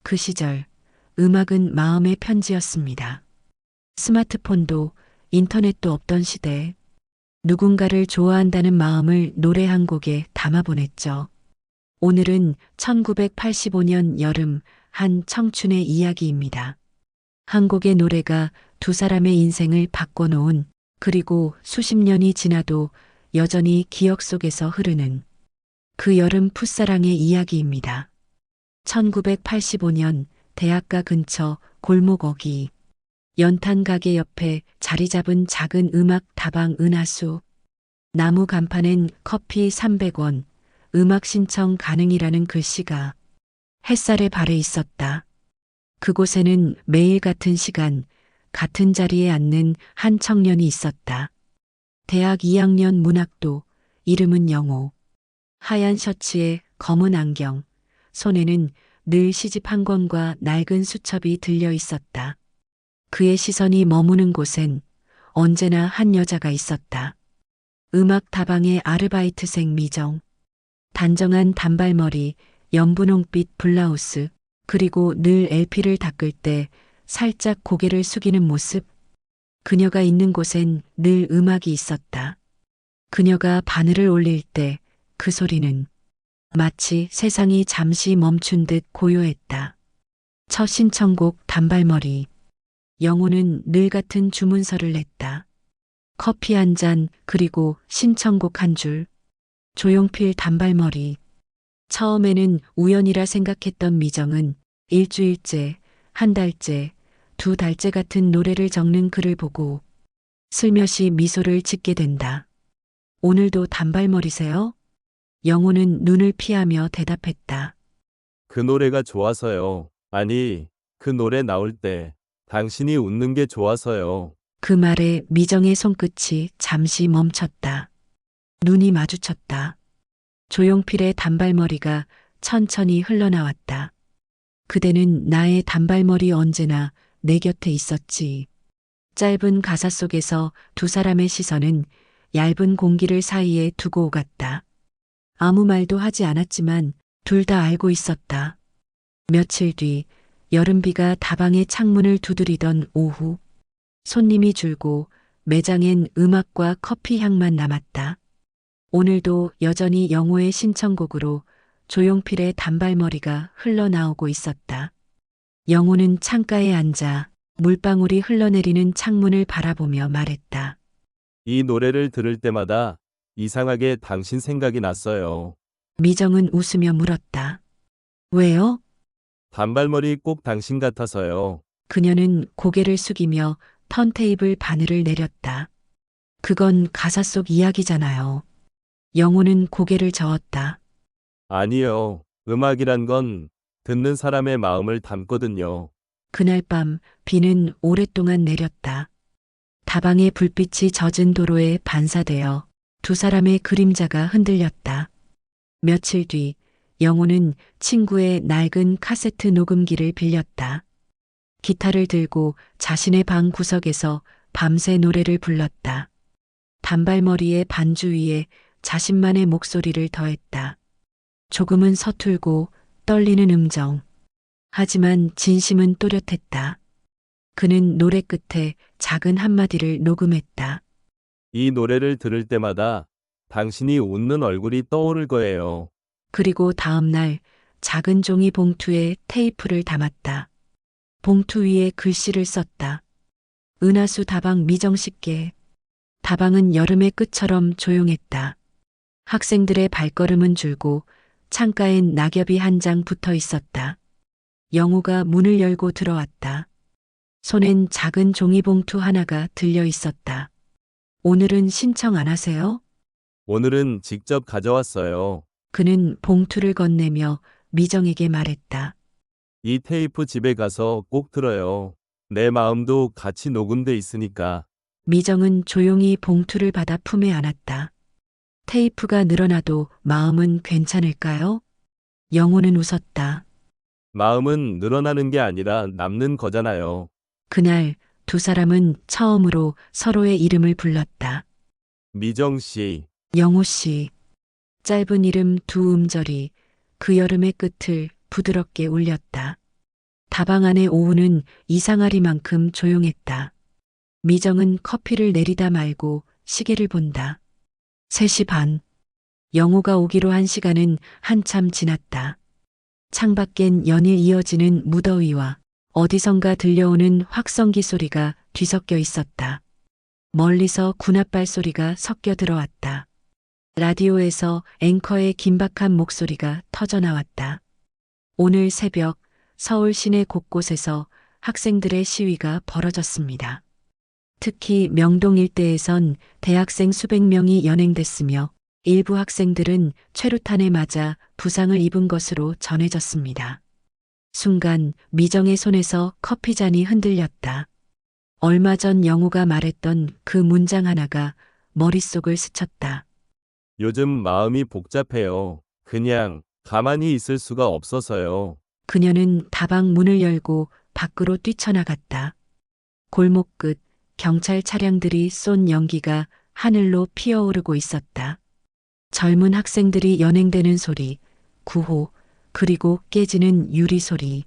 그 시절 음악은 마음의 편지였습니다. 스마트폰도 인터넷도 없던 시대 누군가를 좋아한다는 마음을 노래 한 곡에 담아보냈죠. 오늘은 1985년 여름 한 청춘의 이야기입니다. 한 곡의 노래가 두 사람의 인생을 바꿔놓은 그리고 수십 년이 지나도 여전히 기억 속에서 흐르는 그 여름 풋사랑의 이야기입니다. 1985년 대학가 근처 골목 어귀 연탄 가게 옆에 자리 잡은 작은 음악 다방 은하수 나무 간판엔 커피 300원 음악 신청 가능이라는 글씨가 햇살에 발해 있었다. 그곳에는 매일 같은 시간 같은 자리에 앉는 한 청년이 있었다. 대학 2학년 문학도 이름은 영호. 하얀 셔츠에 검은 안경 손에는 늘 시집 한 권과 낡은 수첩이 들려 있었다. 그의 시선이 머무는 곳엔 언제나 한 여자가 있었다. 음악 다방의 아르바이트생 미정. 단정한 단발머리, 연분홍빛 블라우스, 그리고 늘 LP를 닦을 때 살짝 고개를 숙이는 모습. 그녀가 있는 곳엔 늘 음악이 있었다. 그녀가 바늘을 올릴 때 그 소리는 마치 세상이 잠시 멈춘 듯 고요했다. 첫 신청곡 단발머리. 영호는 늘 같은 주문서를 냈다. 커피 한 잔 그리고 신청곡 한 줄. 조용필 단발머리. 처음에는 우연이라 생각했던 미정은 일주일째, 한 달째, 두 달째 같은 노래를 적는 글을 보고 슬며시 미소를 짓게 된다. 오늘도 단발머리세요? 영호는 눈을 피하며 대답했다. 그 노래가 좋아서요. 아니, 그 노래 나올 때 당신이 웃는 게 좋아서요. 그 말에 미정의 손끝이 잠시 멈췄다. 눈이 마주쳤다. 조용필의 단발머리가 천천히 흘러나왔다. 그대는 나의 단발머리 언제나 내 곁에 있었지. 짧은 가사 속에서 두 사람의 시선은 얇은 공기를 사이에 두고 오갔다. 아무 말도 하지 않았지만 둘 다 알고 있었다. 며칠 뒤 여름비가 다방의 창문을 두드리던 오후 손님이 줄고 매장엔 음악과 커피 향만 남았다. 오늘도 여전히 영호의 신청곡으로 조용필의 단발머리가 흘러나오고 있었다. 영호는 창가에 앉아 물방울이 흘러내리는 창문을 바라보며 말했다. 이 노래를 들을 때마다 이상하게 당신 생각이 났어요. 미정은 웃으며 물었다. 왜요? 단발머리 꼭 당신 같아서요. 그녀는 고개를 숙이며 턴테이블 바늘을 내렸다. 그건 가사 속 이야기잖아요. 영호는 고개를 저었다. 아니요. 음악이란 건 듣는 사람의 마음을 담거든요. 그날 밤 비는 오랫동안 내렸다. 다방의 불빛이 젖은 도로에 반사되어 두 사람의 그림자가 흔들렸다. 며칠 뒤 영호는 친구의 낡은 카세트 녹음기를 빌렸다. 기타를 들고 자신의 방 구석에서 밤새 노래를 불렀다. 단발머리의 반주 위에 자신만의 목소리를 더했다. 조금은 서툴고 떨리는 음정. 하지만 진심은 또렷했다. 그는 노래 끝에 작은 한마디를 녹음했다. 이 노래를 들을 때마다 당신이 웃는 얼굴이 떠오를 거예요. 그리고 다음 날 작은 종이 봉투에 테이프를 담았다. 봉투 위에 글씨를 썼다. 은하수 다방 미정씨께. 다방은 여름의 끝처럼 조용했다. 학생들의 발걸음은 줄고 창가엔 낙엽이 한 장 붙어 있었다. 영호가 문을 열고 들어왔다. 손엔 작은 종이봉투 하나가 들려 있었다. 오늘은 신청 안 하세요? 오늘은 직접 가져왔어요. 그는 봉투를 건네며 미정에게 말했다. 이 테이프 집에 가서 꼭 들어요. 내 마음도 같이 녹음돼 있으니까. 미정은 조용히 봉투를 받아 품에 안았다. 테이프가 늘어나도 마음은 괜찮을까요? 영호는 웃었다. 마음은 늘어나는 게 아니라 남는 거잖아요. 그날 두 사람은 처음으로 서로의 이름을 불렀다. 미정 씨, 영호 씨. 짧은 이름 두 음절이 그 여름의 끝을 부드럽게 울렸다. 다방 안의 오후는 이상하리만큼 조용했다. 미정은 커피를 내리다 말고 시계를 본다. 3시 반. 영호가 오기로 한 시간은 한참 지났다. 창밖엔 연일 이어지는 무더위와 어디선가 들려오는 확성기 소리가 뒤섞여 있었다. 멀리서 군홧발 소리가 섞여 들어왔다. 라디오에서 앵커의 긴박한 목소리가 터져나왔다. 오늘 새벽 서울 시내 곳곳에서 학생들의 시위가 벌어졌습니다. 특히 명동 일대에선 대학생 수백 명이 연행됐으며 일부 학생들은 최루탄에 맞아 부상을 입은 것으로 전해졌습니다. 순간 미정의 손에서 커피잔이 흔들렸다. 얼마 전 영호가 말했던 그 문장 하나가 머릿속을 스쳤다. 요즘 마음이 복잡해요. 그냥 가만히 있을 수가 없어서요. 그녀는 다방 문을 열고 밖으로 뛰쳐나갔다. 골목 끝 경찰 차량들이 쏜 연기가 하늘로 피어오르고 있었다. 젊은 학생들이 연행되는 소리, 구호, 그리고 깨지는 유리 소리.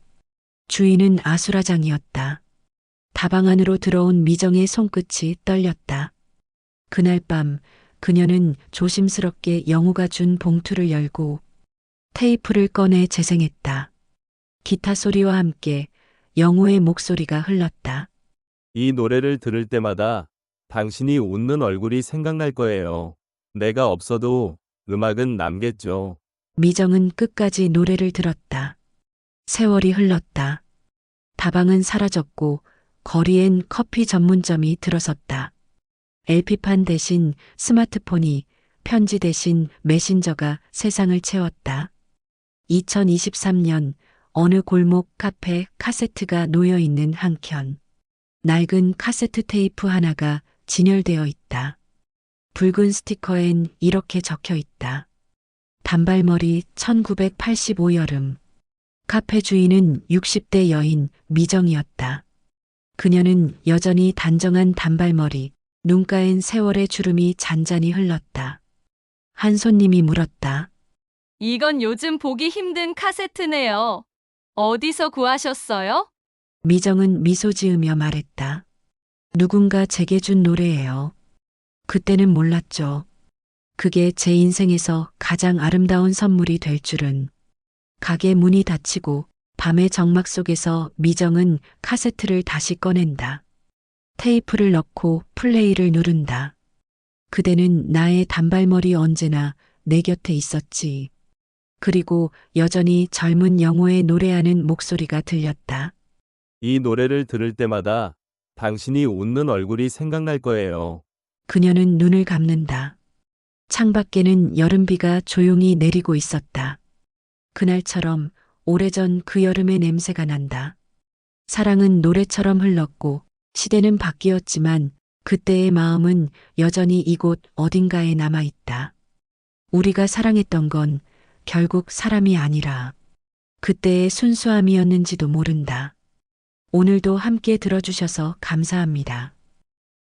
주위는 아수라장이었다. 다방 안으로 들어온 미정의 손끝이 떨렸다. 그날 밤 그녀는 조심스럽게 영호가 준 봉투를 열고 테이프를 꺼내 재생했다. 기타 소리와 함께 영호의 목소리가 흘렀다. 이 노래를 들을 때마다 당신이 웃는 얼굴이 생각날 거예요. 내가 없어도 음악은 남겠죠. 미정은 끝까지 노래를 들었다. 세월이 흘렀다. 다방은 사라졌고 거리엔 커피 전문점이 들어섰다. LP판 대신 스마트폰이, 편지 대신 메신저가 세상을 채웠다. 2023년 어느 골목 카페 카세트가 놓여 있는 한켠. 낡은 카세트 테이프 하나가 진열되어 있다. 붉은 스티커엔 이렇게 적혀 있다. 단발머리 1985 여름. 카페 주인은 60대 여인 미정이었다. 그녀는 여전히 단정한 단발머리, 눈가엔 세월의 주름이 잔잔히 흘렀다. 한 손님이 물었다. 이건 요즘 보기 힘든 카세트네요. 어디서 구하셨어요? 미정은 미소 지으며 말했다. 누군가 제게 준 노래예요. 그때는 몰랐죠. 그게 제 인생에서 가장 아름다운 선물이 될 줄은. 가게 문이 닫히고 밤의 정막 속에서 미정은 카세트를 다시 꺼낸다. 테이프를 넣고 플레이를 누른다. 그대는 나의 단발머리 언제나 내 곁에 있었지. 그리고 여전히 젊은 영호의 노래하는 목소리가 들렸다. 이 노래를 들을 때마다 당신이 웃는 얼굴이 생각날 거예요. 그녀는 눈을 감는다. 창밖에는 여름비가 조용히 내리고 있었다. 그날처럼 오래전 그 여름의 냄새가 난다. 사랑은 노래처럼 흘렀고 시대는 바뀌었지만 그때의 마음은 여전히 이곳 어딘가에 남아있다. 우리가 사랑했던 건 결국 사람이 아니라 그때의 순수함이었는지도 모른다. 오늘도 함께 들어주셔서 감사합니다.